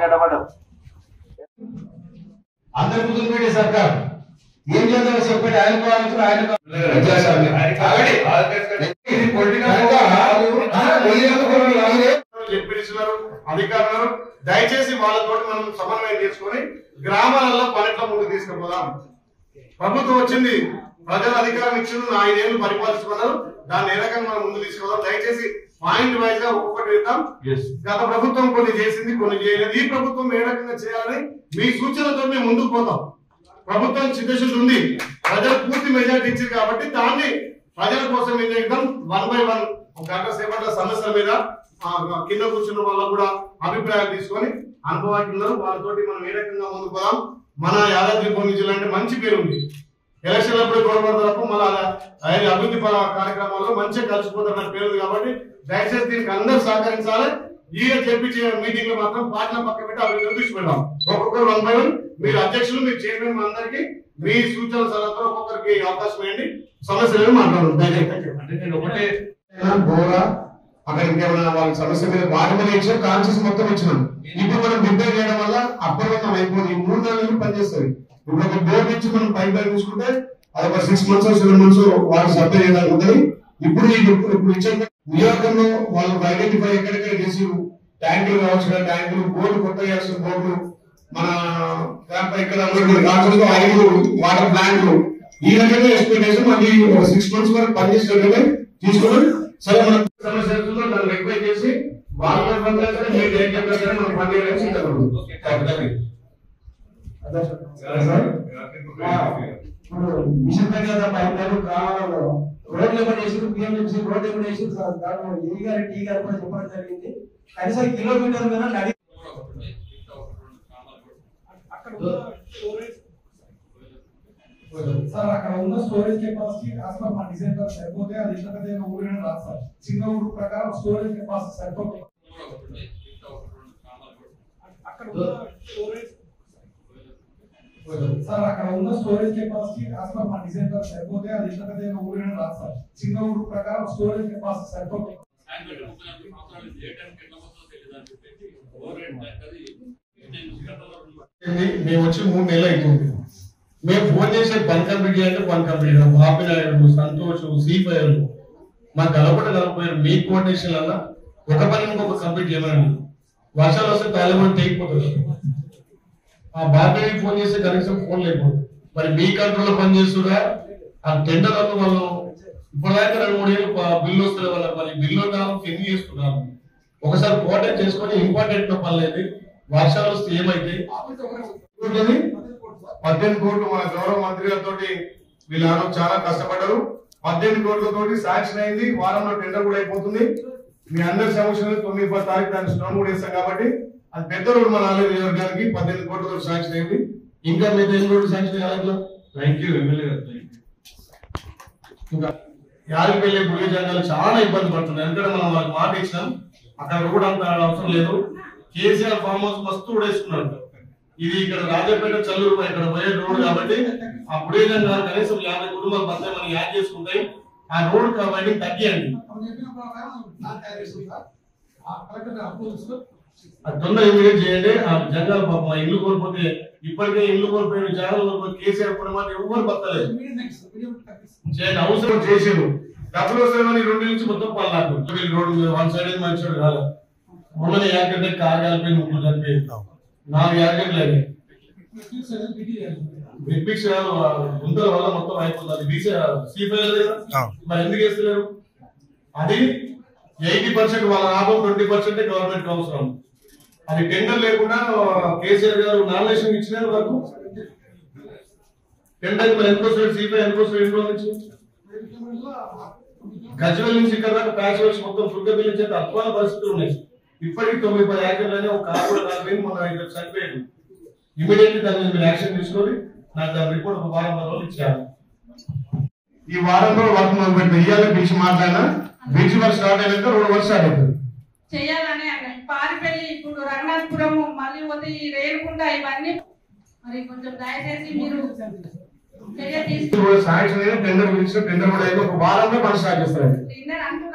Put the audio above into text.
గడబడదు. అందరి ముందు పెట్టి సర్కార్ ఏం చేద్దామో చెప్పండి. అధికారులు దయచేసి వాళ్ళతో మనం సమన్వయం చేసుకుని గ్రామాలలో పల్లెట్ల ముందుకు తీసుకుపోదాం. ప్రభుత్వం వచ్చింది, ప్రజల అధికారం ఇచ్చింది, 5 ఏళ్ళు పరిపాలిస్తున్నారు. దాన్ని ఏ రకంగా మనం ముందు తీసుకుపోదాం. దయచేసి పాయింట్ వైజ్ గా ఒక్కొక్కటి వేద్దాం. గత ప్రభుత్వం కొన్ని చేసింది, కొన్ని చేయలేదు. ఈ ప్రభుత్వం ఏ రకంగా చేయాలని మీ సూచనలతో మేము ముందుకు పోతాం. ప్రభుత్వం చిత్తశుద్ధి ఉంది, ప్రజలు పూర్తి మెజార్టీ ఇచ్చింది కాబట్టి దాన్ని ప్రజల కోసం ఏం చేద్దాం. 1 by 1 ఒక గంట సేపట్ల సమస్యల మీద కింద కూర్చున్న వాళ్ళ కూడా అభిప్రాయాలు తీసుకొని అనుభవాలు వాళ్ళతోటి మనం ఏ రకంగా ముందుకు పోదాం. మన యాదాద్రి భువనగిరి జిల్లా అంటే మంచి పేరు ఉంది. ఎలక్షన్ అప్పుడు గొడవడతలకు మన అభివృద్ధి కార్యక్రమాల్లో మంచిగా కలిసిపోతున్న పేరు ఉంది. కాబట్టి దయచేసి దీనికి అందరూ సహకరించాలి. ఈయన చేపించే మీటింగ్ లో మాత్రం పార్టీల పక్క పెట్టి అభివృద్ధి దృష్టి పెడదాం. ఒక్కొక్కరు 1 by 1 మీరు అధ్యక్షులు, మీరు చైర్మన్ అందరికి మీ సూచన సలహాతో ఒక్కొక్కరికి అవకాశం ఇవ్వండి. సమస్యలు మాట్లాడుతున్నాం. అక్కడ ఇంకేమైనా వాళ్ళ సమస్య మీద వారి మీద ఇచ్చాం, కాన్షియస్ మొత్తం ఇచ్చినాం. ఇప్పుడు మనం ప్రిపేర్ చేయడం వల్ల అప్రమత్తం అయిపోయింది. 3 నెలలు పనిచేస్తుంది. ఇప్పుడు ఒక బోర్డు నుంచి మనం పై చూసుకుంటే అది ఒక 6 months 7 months వాళ్ళు సర్వే చేయడానికి ఉంటుంది. ఇప్పుడు ఇచ్చే నియోజకంలో వాళ్ళు ఐడెంటిఫై ఎక్కడెక్కడ చేసి ట్యాంకులు కావచ్చు, ట్యాంకులు బోర్డు కొత్త చేయాల్సిన బోర్డు మన ఇక్కడ 5 వాటర్ ప్లాంట్లు ఈ రకంగా ఎక్స్పెక్టేషన్ మళ్ళీ 6 months వరకు పనిచేసినట్టుగా తీసుకుని సరే మన సమస్య దాన్ని రిక్వెస్ట్ చేసి వాళ్ళ మీరు ఏం చెప్పారు మనం పని చేయడానికి మిషన్ దగ్గర పైపు గ్రామాలలో రోడ్లు ఏమైనా చేసి పిఎంఎంసీ రోడ్లు ఏమైనా చేసి ఏ గారు టీ గారు కూడా చెప్పడం జరిగింది. కనీసం కిలోమీటర్ మీద నడి సార్ అక్కడ ఉన్న స్టోరేజ్ కెపాసిటీ అసలు మా డిజైన్ తో సరిపోతే అది ఇంత పెద్ద ఊరైనా రాదు సార్. చిన్న ఊరు ప్రకారం స్టోరేజ్ కెపాసిటీ సరిపోతే సార్ అక్కడ ఉన్న స్టోరేజ్ కెపాసిటీ అసలు మా డిజైన్ తో సరిపోతే అది ఇంత పెద్ద ఊరైనా రాదు సార్. చిన్న ఊరు ప్రకారం స్టోరేజ్ కెపాసిటీ సరిపోతే మేము వచ్చి 3 నెలలు అవుతుంది. మేము ఫోన్ చేసే పని కంప్లీట్ చేయాలంటే పని కంప్లీట్ ఆపినాయుడు, సంతోష్, సీపైలు మాకు కలపపోయారు. మీ కోఆర్డినేషన్ వల్ల ఒక పని ఇంకొక కంప్లీట్ చేయమని వర్షాలు వస్తే తాలిబాన్ తెగిపోతుంది. ఆ బాబాయ్ ఫోన్ చేస్తే కనీసం ఫోన్ లేకపోతే మరి మీ కంట్రోల్లో పనిచేస్తున్నా ఆ టెండర్ వల్ల వాళ్ళు ఇప్పటిదాకా 2-3 ఏళ్ళు బిల్లు వస్తుంది వాళ్ళ మరి బిల్లు ఎన్ని చేస్తున్నారు. ఒకసారి కోఆర్డినేట్ చేసుకొని ఇంపార్టెంట్ పని లేదు. వర్షాలు వస్తే ఏమైతే 18 కోట్లు మన గౌరవ మంత్రి గారితో వీళ్ళు చాలా కష్టపడ్డారు. 18 కోట్లతోటి శాంక్షన్ అయింది. వారంలో టెండర్ కూడా అయిపోతుంది. మీ అందరి సమక్షంలో 9-10 తారీఖు దాన్ని స్టోన్ కూడా వేస్తాం. కాబట్టి అది పెద్ద రోడ్డు మన ఆలయ నియోజకవర్గానికి 18 కోట్లతో శాంక్షన్ అయింది. ఇంకా మీద ఎన్ని రోడ్డు శాంక్షన్ కాలేదు. థ్యాంక్ యూ ఎమ్మెల్యే గారు. ఇంకా యాదగిరిపల్లి బుల్లి జంగాలు చాలా ఇబ్బంది పడుతున్నాయి. ఎందుకంటే మనం వాళ్ళకి మాట ఇచ్చినాం. అక్కడ కూడా అంత అవసరం లేదు. కేసీఆర్ ఫామ్ హౌస్ మస్తు ఉడేసుకున్నాడు. ఇది ఇక్కడ రాజపేట చల్లూరు ఇక్కడ పోయే రోడ్ కాబట్టి ఆ బుడే జంగాలు కనీసం 50 కుటుంబాలు బస్సు మనం యాడ్ చేసుకుంటాయి. ఆ రోడ్ కాబట్టి తగ్గియండి. తొందర ఇమీడియట్ చేయండి. ఆ జంగాలు పాపం ఇల్లు కోల్పోతే ఇప్పటికే ఇల్లు కోల్పోయిన జాగ్రత్త కేసీఆర్ కూడా మాట ఎవరు బతలేదు చేయండి. అవసరం చేసారు. డబ్బులు వస్తాయని 2 నుంచి మొత్తం 10 లాఖలు రోడ్డు 1 సైడ్ మంచి కాదు. మొన్ననే యాక్సిడెంట్ కార్ కలిపి 3 కలిపి 4 యాక్సిడెంట్లు అయినాయి. గుంతల వల్ల మొత్తం అయిపోతుంది. మరి ఎందుకు వేస్తలేరు? అది 80% వాళ్ళ లాభం, 20% గవర్నమెంట్ అవసరం. అది టెండర్ లేకుండా కేసీఆర్ గారు నామినేషన్ ఇచ్చిన వరకు టెండర్ మరి ఎన్కోస్మెంట్ సిపిఐ ఎన్కోస్మెంట్ ఎన్ని రోజుల నుంచి గజ్వేల్ నుంచి ఇక్కడ దాకా ప్యాచ్ వర్క్స్ మొత్తం ఫుల్ బిల్లు చేత అద్భుతమైన పరిస్థితులు ఉన్నాయి. ఇప్పటికి 9-10 యాక్సిడెంట్లనే ఒక కార్ కూడా కాలిపోయింది. మన ఇక్కడ చనిపోయాడు. ఇమీడియట్లీ దాని మీద మీరు యాక్షన్ తీసుకొని నాకు దాని రిపోర్ట్ ఒక వారం రోజులు ఇచ్చారు. ఈ వారంలో వర్క్ మొదలు పెట్టి ఇయ్యాలి. బ్రిడ్జ్ మాట్లాడినా బ్రిడ్జ్ వర్క్ స్టార్ట్ అయినాక రోడ్ వర్క్ స్టార్ట్ అవుతుంది. చేయాలని పారిపల్లి ఇప్పుడు రంగనాథపురం మళ్ళీ పోతే ఈ రేణుకుంట ఇవన్నీ మరి కొంచెం దయచేసి మీరు శాంక్షన్ అయినా టెండర్ పిలిచిన టెండర్ కూడా అయితే ఒక వారంలో పని స్టార్ట్ చేస్తారు. టెండర్ అంటూ